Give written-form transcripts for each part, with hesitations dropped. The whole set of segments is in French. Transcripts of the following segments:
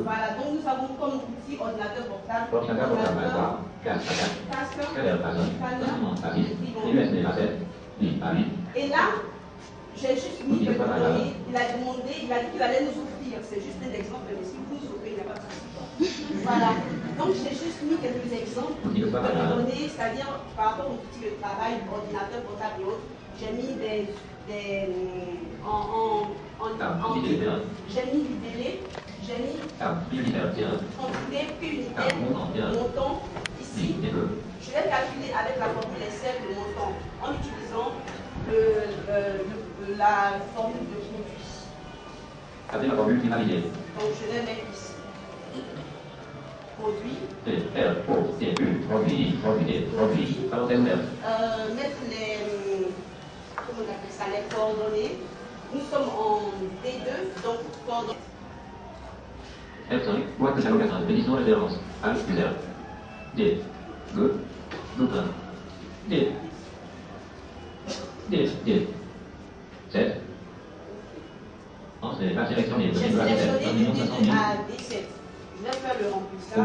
Voilà, donc nous avons comme outil ordinateur portable, et là, j'ai juste mis quelques données, il a demandé, il a dit qu'il allait nous offrir, c'est juste un exemple, mais si vous nous offrez, il n'y a pas de souci. Voilà, donc j'ai juste mis quelques exemples de données, c'est-à-dire par rapport aux outils de travail, ordinateur portable et autres, j'ai mis j'ai mis du délai, j'ai mis quantité, puis unité, montant, ici, je vais calculer avec la formule Excel le montant en utilisant la formule de produit. Donc je vais mettre ici. Produit. Mettre les, comment on appelle ça, les coordonnées. Nous sommes en D2, donc coordonnées. J'ai sélectionné du D2 à D7. Je vais faire le remplissage.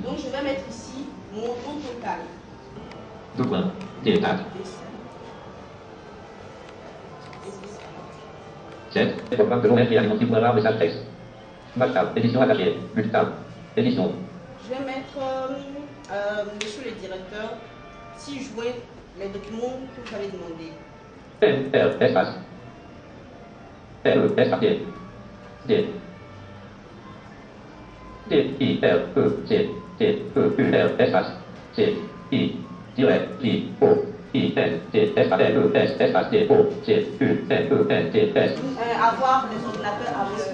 Donc je vais mettre ici montant total. Programme de l'OMS et alimentation de message texte. Édition attachée. Multitable. Édition. Je vais mettre, monsieur le directeur, 6 juin, les documents que vous avez demandés. Espace. Espace. D. D. I. R. E. C. T. E. U. R. Espace. C. I. Tiret. I. O. I. N. T. Espace. E. S. Espace. T. O. C. U. N. E. N. T. S. Avoir les ordinateurs avec.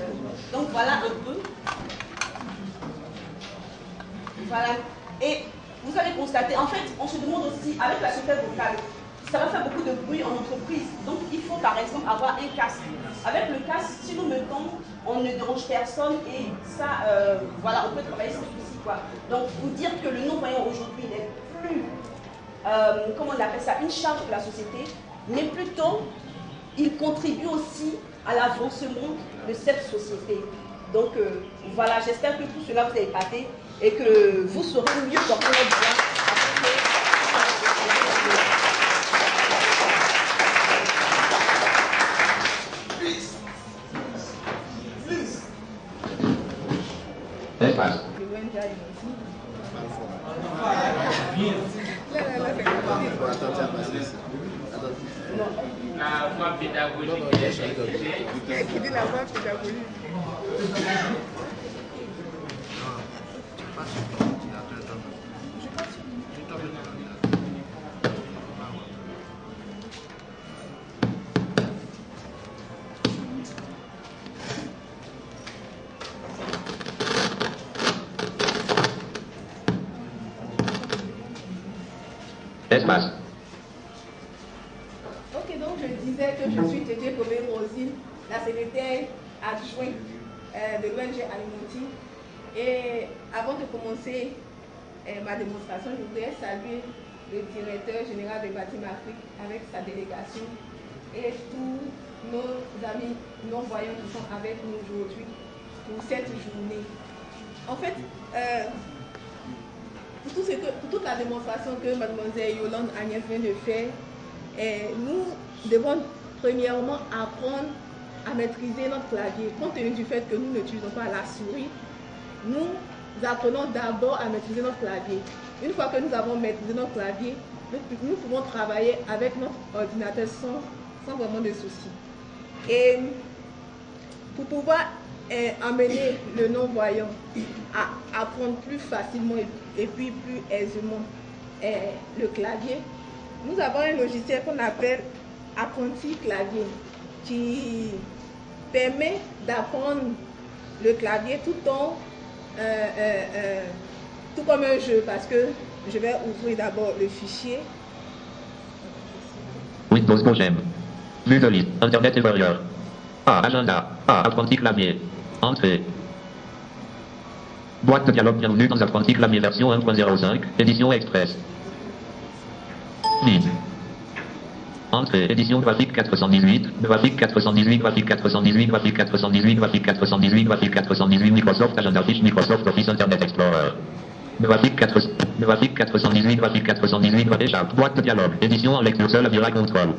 Donc voilà un peu. Voilà. Et vous allez constater, en fait, on se demande aussi, avec la secrétaire vocale, ça va faire beaucoup de bruit en entreprise. Donc il faut par exemple avoir un casque. Avec le casque, si nous mettons, on ne dérange personne et ça, voilà, on peut travailler sans souci, quoi. Donc vous dire que le non-voyant aujourd'hui n'est plus, comment on appelle ça, une charge pour la société, mais plutôt, il contribue aussi à l'avancement de cette société. Donc voilà, j'espère que tout cela vous a épaté et que vous saurez mieux porter votre voix. La voie pédagogique est exécutée. Qui dit la voie pédagogique. Espace. Ok, donc je disais que je suis Tété Kobé-Rosine, la secrétaire adjointe de l'ONG Alimenti. Et avant de commencer ma démonstration, je voudrais saluer le directeur général de Bâtiment Afrique avec sa délégation et tous nos amis non-voyants qui sont avec nous aujourd'hui pour cette journée. En fait, pour toute la démonstration que mademoiselle Yolande Agnès vient de faire, nous devons premièrement apprendre à maîtriser notre clavier. Compte tenu du fait que nous n'utilisons pas la souris, nous apprenons d'abord à maîtriser notre clavier. Une fois que nous avons maîtrisé notre clavier, nous pouvons travailler avec notre ordinateur sans vraiment de soucis. Et pour pouvoir amener le non-voyant à apprendre plus facilement et puis plus aisément le clavier, nous avons un logiciel qu'on appelle Apprenti Clavier qui permet d'apprendre le clavier tout comme un jeu, parce que je vais ouvrir d'abord le fichier. Windows Projem. Vue de liste. Internet inférieur. A. Agenda. A. Apprenti clavier. Entrée. Boîte de dialogue. Bienvenue dans Apprenti clavier version 1.05. Édition Express. Vide. Entrée. Édition graphique 418. Graphique 418. Graphique 418. Graphique 418. Graphique 418. Graphique 418. Microsoft Agenda Fiche. Microsoft Office Internet Explorer. Graphique 418. Graphique 418. Échappe. Boîte de dialogue. Édition en lecture seule. Vira contrôle.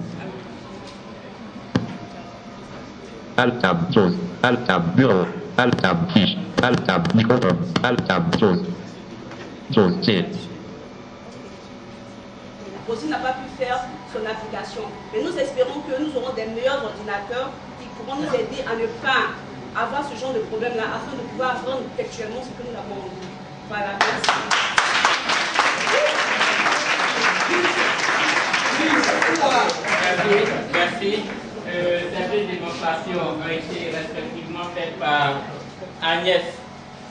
Alt-Tab, chose. Alt-Tab, bureau. Alt-Tab, fiche. Alt-Tab, microphone. Alt-Tab, chose. Chose, C. Rosine n'a pas pu faire son application. Mais nous espérons que nous aurons des meilleurs ordinateurs qui pourront nous aider à ne pas avoir ce genre de problème-là, afin de pouvoir rendre textuellement ce que nous avons dit. Voilà, merci. Merci. Ces deux démonstrations ont été respectivement faites par Agnès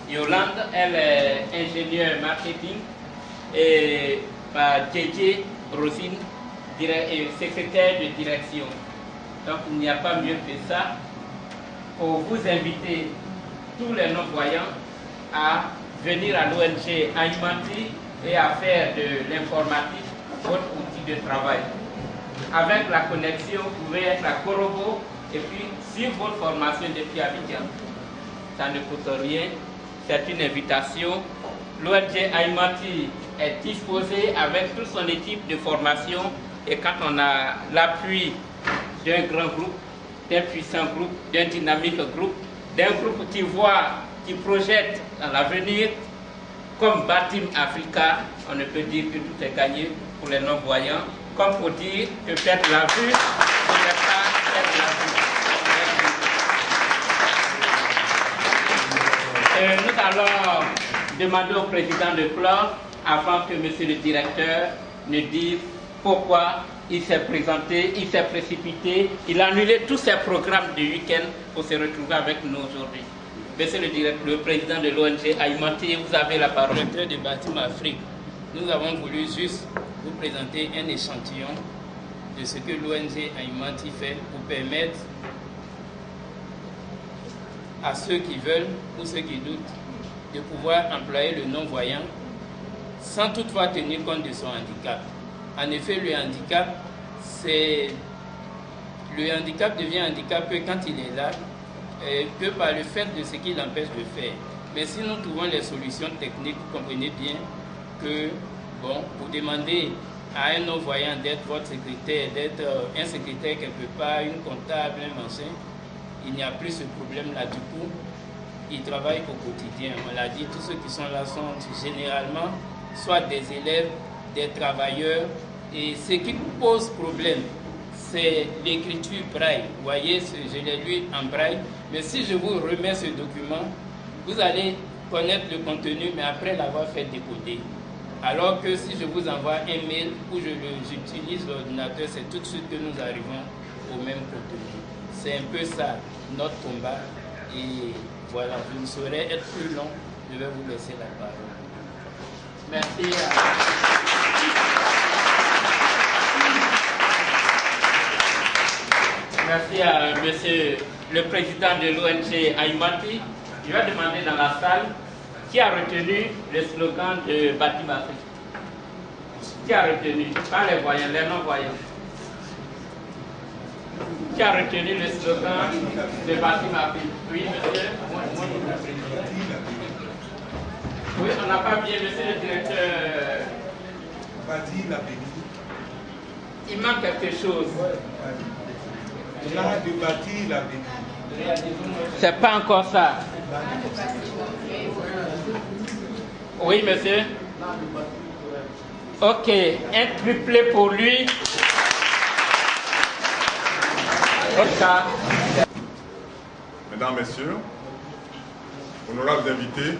Yolande, elle est ingénieure marketing, et par JJ Rosine, secrétaire de direction. Donc il n'y a pas mieux que ça pour vous inviter tous les non-voyants à venir à l'ONG Aïmanti et à faire de l'informatique votre outil de travail. Avec la connexion, vous pouvez être à Korobo et puis suivre votre formation depuis Abidjan. Ça ne coûte rien, c'est une invitation. L'ONG Aïmanti est disposée avec toute son équipe de formation, et quand on a l'appui d'un grand groupe, d'un puissant groupe, d'un dynamique groupe, d'un groupe qui voit, qui projette dans l'avenir, comme Batim Africa, on ne peut dire que tout est gagné pour les non-voyants, comme pour dire que perdre la vue, ce n'est pas perdre la vue. Nous allons demander au président de clore avant que monsieur le directeur ne dise pourquoi il s'est présenté, il s'est précipité, il a annulé tous ses programmes de week-end pour se retrouver avec nous aujourd'hui. Monsieur le président de l'ONG Aïmanti, vous avez la parole. Directeur de Batim Afrique, nous avons voulu juste vous présenter un échantillon de ce que l'ONG Aïmanti fait pour permettre à ceux qui veulent ou ceux qui doutent de pouvoir employer le non-voyant sans toutefois tenir compte de son handicap. En effet, le handicap devient handicapé quand il est là, que par le fait de ce qu'il empêche de faire. Mais si nous trouvons les solutions techniques, vous comprenez bien que, bon, pour demander à un non-voyant d'être votre secrétaire, d'être un secrétaire quelque part, une comptable, un machin, il n'y a plus ce problème-là. Du coup, ils travaillent au quotidien. On l'a dit, tous ceux qui sont là sont généralement soit des élèves, des travailleurs. Et ce qui pose problème, c'est l'écriture braille. Vous voyez, je l'ai lu en braille. Mais si je vous remets ce document, vous allez connaître le contenu, mais après l'avoir fait décoder. Alors que si je vous envoie un mail où j'utilise l'ordinateur, c'est tout de suite que nous arrivons au même contenu. C'est un peu ça, notre combat. Et voilà, je ne saurais être plus long. Je vais vous laisser la parole. Merci. Merci à monsieur le président de l'ONG Aïmanti. Je vais demander dans la salle qui a retenu le slogan de Batim Afrique. Qui a retenu? Pas les voyants, les non-voyants. Qui a retenu le slogan de Batim Afrique? Oui, monsieur. Oui, on n'a pas bien, monsieur le directeur. Bâtir la bénie. Il manque quelque chose. L'art de bâtir la bénie. C'est pas encore ça. Oui, monsieur. Ok, un triplé pour lui. Mesdames, Messieurs, honorables invités,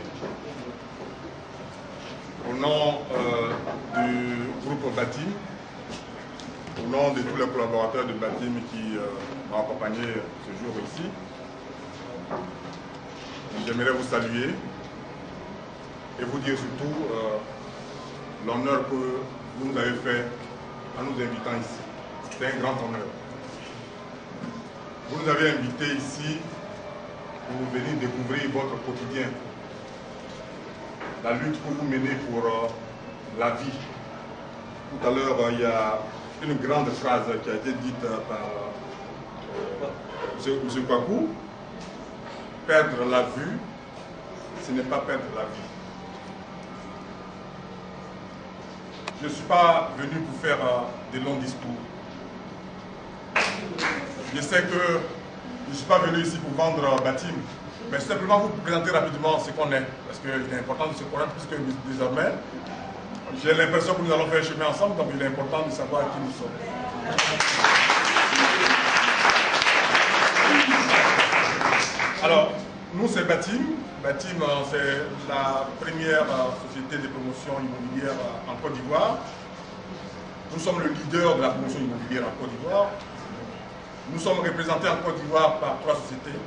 au nom du groupe Batim, au nom de tous les collaborateurs de Batim qui m'ont accompagné ce jour ici, j'aimerais vous saluer et vous dire surtout l'honneur que vous nous avez fait en nous invitant ici. C'est un grand honneur. Vous nous avez invités ici pour venir découvrir votre quotidien, la lutte que vous menez pour la vie. Tout à l'heure, il y a une grande phrase qui a été dite par M. Kwaku. Perdre la vue, ce n'est pas perdre la vie. Je ne suis pas venu pour faire des longs discours. Je sais que je ne suis pas venu ici pour vendre Batim, mais simplement vous présenter rapidement ce qu'on est, parce qu'il est important de se connaître puisque désormais, j'ai l'impression que nous allons faire chemin ensemble, donc il est important de savoir qui nous sommes. Alors, nous c'est Batim. Batim, c'est la première société de promotion immobilière en Côte d'Ivoire. Nous sommes le leader de la promotion immobilière en Côte d'Ivoire. Nous sommes représentés en Côte d'Ivoire par 3 sociétés.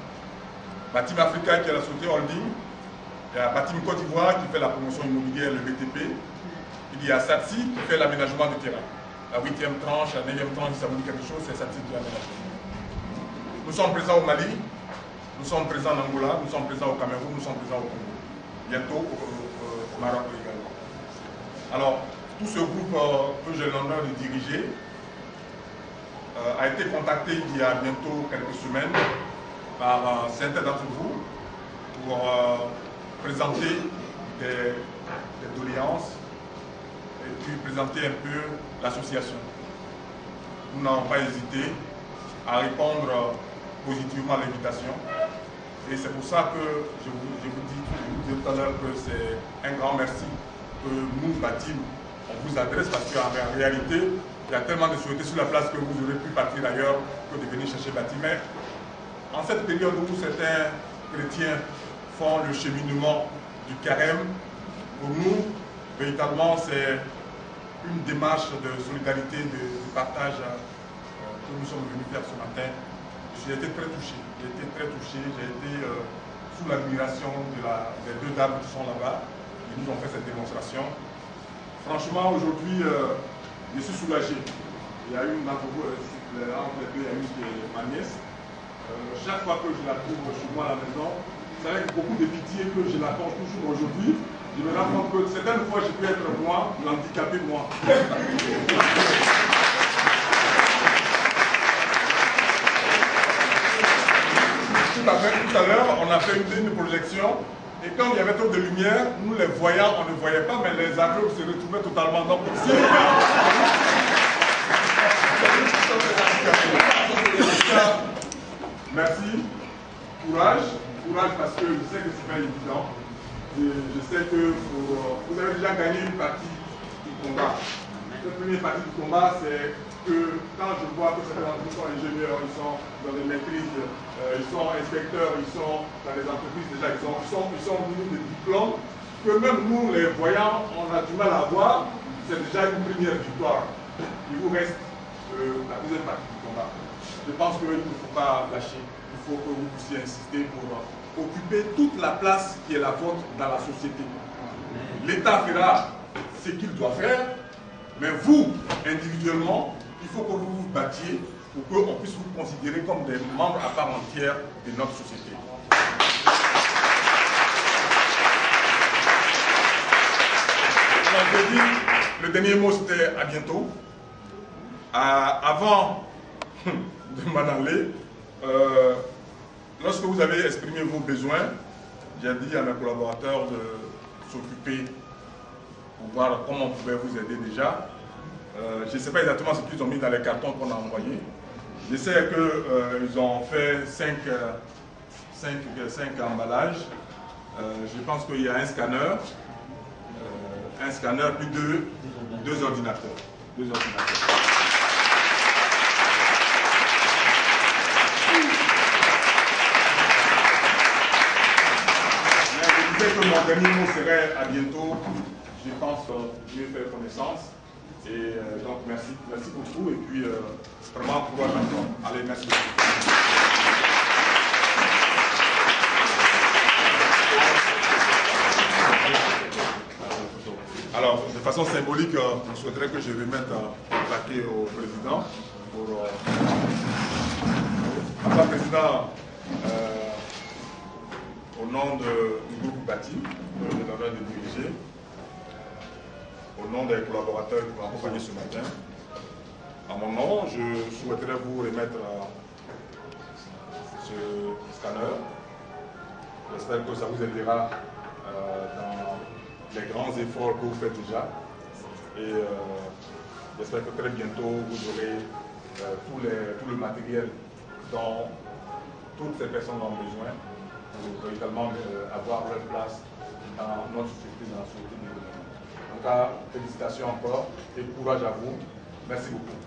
Batim Africa qui est la société holding. Il y a Batim Côte d'Ivoire qui fait la promotion immobilière, le BTP. Il y a Satsi qui fait l'aménagement de terrain. La 8e tranche, la 9e tranche, si ça vous dit quelque chose, c'est Satsi qui fait l'aménagement. Nous sommes présents au Mali, nous sommes présents en Angola, nous sommes présents au Cameroun, nous sommes présents au Congo. Bientôt au Maroc également. Alors, tout ce groupe que j'ai l'honneur de diriger a été contacté il y a bientôt quelques semaines par certains d'entre vous pour présenter des doléances et puis présenter un peu l'association. Nous n'avons pas hésité à répondre positivement à l'invitation. Et c'est pour ça que je vous dis tout à l'heure que c'est un grand merci que nous, Batim, on vous adresse parce qu'en réalité, il y a tellement de sociétés sur la place que vous aurez pu partir ailleurs que de venir chercher Batim. Mais en cette période où certains chrétiens font le cheminement du carême, pour nous, véritablement, c'est une démarche de solidarité, de partage que nous sommes venus faire ce matin. J'ai été très touché, j'ai été sous l'admiration des 2 dames qui sont là-bas, qui nous ont fait cette démonstration. Franchement, aujourd'hui, je suis soulagé. Il y a une d'entre vous, entre les 2, il y a une qui est ma nièce. Chaque fois que je la trouve chez moi à la maison, c'est avec beaucoup de pitié que je la pense toujours aujourd'hui. Je me rends compte que certaines fois, je peux être moi, l'handicapé moi. Tout à l'heure, on a fait une projection et quand il y avait trop de lumière, nous les voyants, on ne voyait pas, mais les aveugles se retrouvaient totalement. Donc, ici, merci, courage parce que je sais que c'est pas évident. Je sais que vous avez déjà gagné une partie du combat. La première partie du combat, c'est que quand je vois que certains d'entre vous sont ingénieurs, ils sont dans des maîtrises, ils sont inspecteurs, ils sont dans les entreprises déjà, ils sont munis de diplômes, que même nous, les voyants, on a du mal à voir, c'est déjà une première victoire. Il vous reste la deuxième partie du combat. Je pense qu'il ne faut pas lâcher, il faut que vous puissiez insister pour occuper toute la place qui est la vôtre dans la société. L'État fera ce qu'il doit faire, mais vous, individuellement, il faut que vous vous battiez pour qu'on puisse vous considérer comme des membres à part entière de notre société. Je dis, le dernier mot c'était à bientôt. Avant de m'en aller, lorsque vous avez exprimé vos besoins, j'ai dit à mes collaborateurs de s'occuper pour voir comment on pouvait vous aider déjà. Je ne sais pas exactement ce qu'ils ont mis dans les cartons qu'on a envoyés. Je sais qu'ils ont fait 5 emballages. Je pense qu'il y a un scanner puis deux ordinateurs. Mais je disais que mon dernier mot serait à bientôt. Je pense mieux faire connaissance. Et donc merci beaucoup et puis vraiment courage encore. Allez, merci beaucoup. Alors, façon symbolique, je souhaiterais que je remette un paquet au président. Monsieur le Président, au nom du groupe Batim, que j'ai l'honneur de diriger, au nom des collaborateurs qui m'ont accompagné ce matin, à mon nom, je souhaiterais vous remettre ce scanner. J'espère que ça vous aidera dans les grands efforts que vous faites déjà. Et j'espère que très bientôt, vous aurez tout le matériel dont toutes ces personnes ont besoin pour véritablement avoir leur place dans notre société, dans la société du gouvernement. En tout cas, félicitations encore et courage à vous. Merci beaucoup.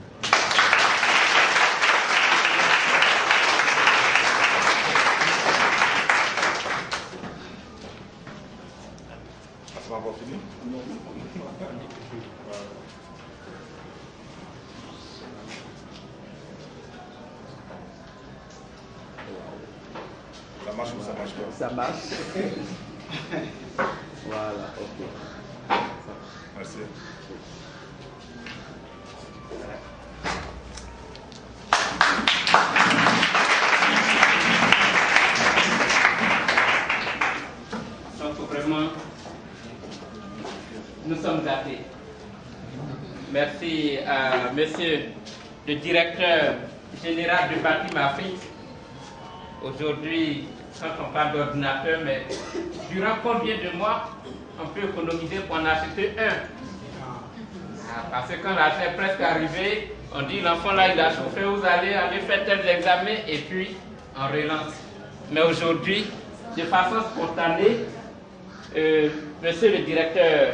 Ça va encore fini? Ça marche ou ça marche pas? Ça marche. Voilà, ok. Merci. Donc vraiment, nous sommes gâtés. Merci à monsieur le directeur général du Batim Afrique. Aujourd'hui, quand on parle d'ordinateur, mais durant combien de mois on peut économiser pour en acheter un? Parce que quand l'argent est presque arrivé, on dit l'enfant là il a chauffé, vous allez faire tel examen et puis on relance. Mais aujourd'hui, de façon spontanée, monsieur le directeur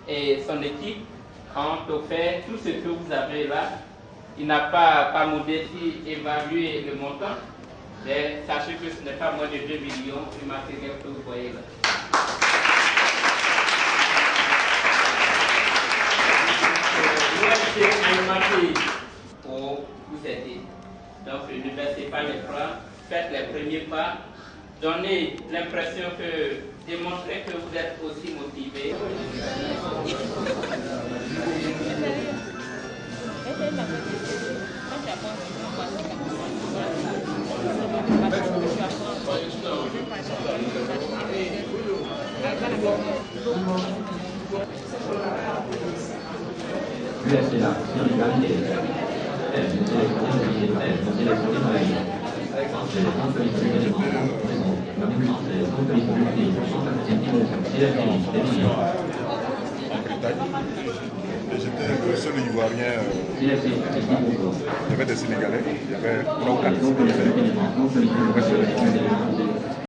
et son équipe ont offert tout ce que vous avez là. Il n'a pas, par modestie, évalué le montant. Mais sachez que ce n'est pas moins de 2 millions du matériel que vous voyez là. L'UMC pour vous aider. Donc ne baissez pas les bras, faites les premiers pas, donnez l'impression que, démontrez que vous êtes aussi motivé. USC là, l'égalité. Nous sélectionnons la vie. C'est un peu Et j'étais le seul Ivoirien. Il y avait des Sénégalais, il y avait 3 ou 4 Sénégalais.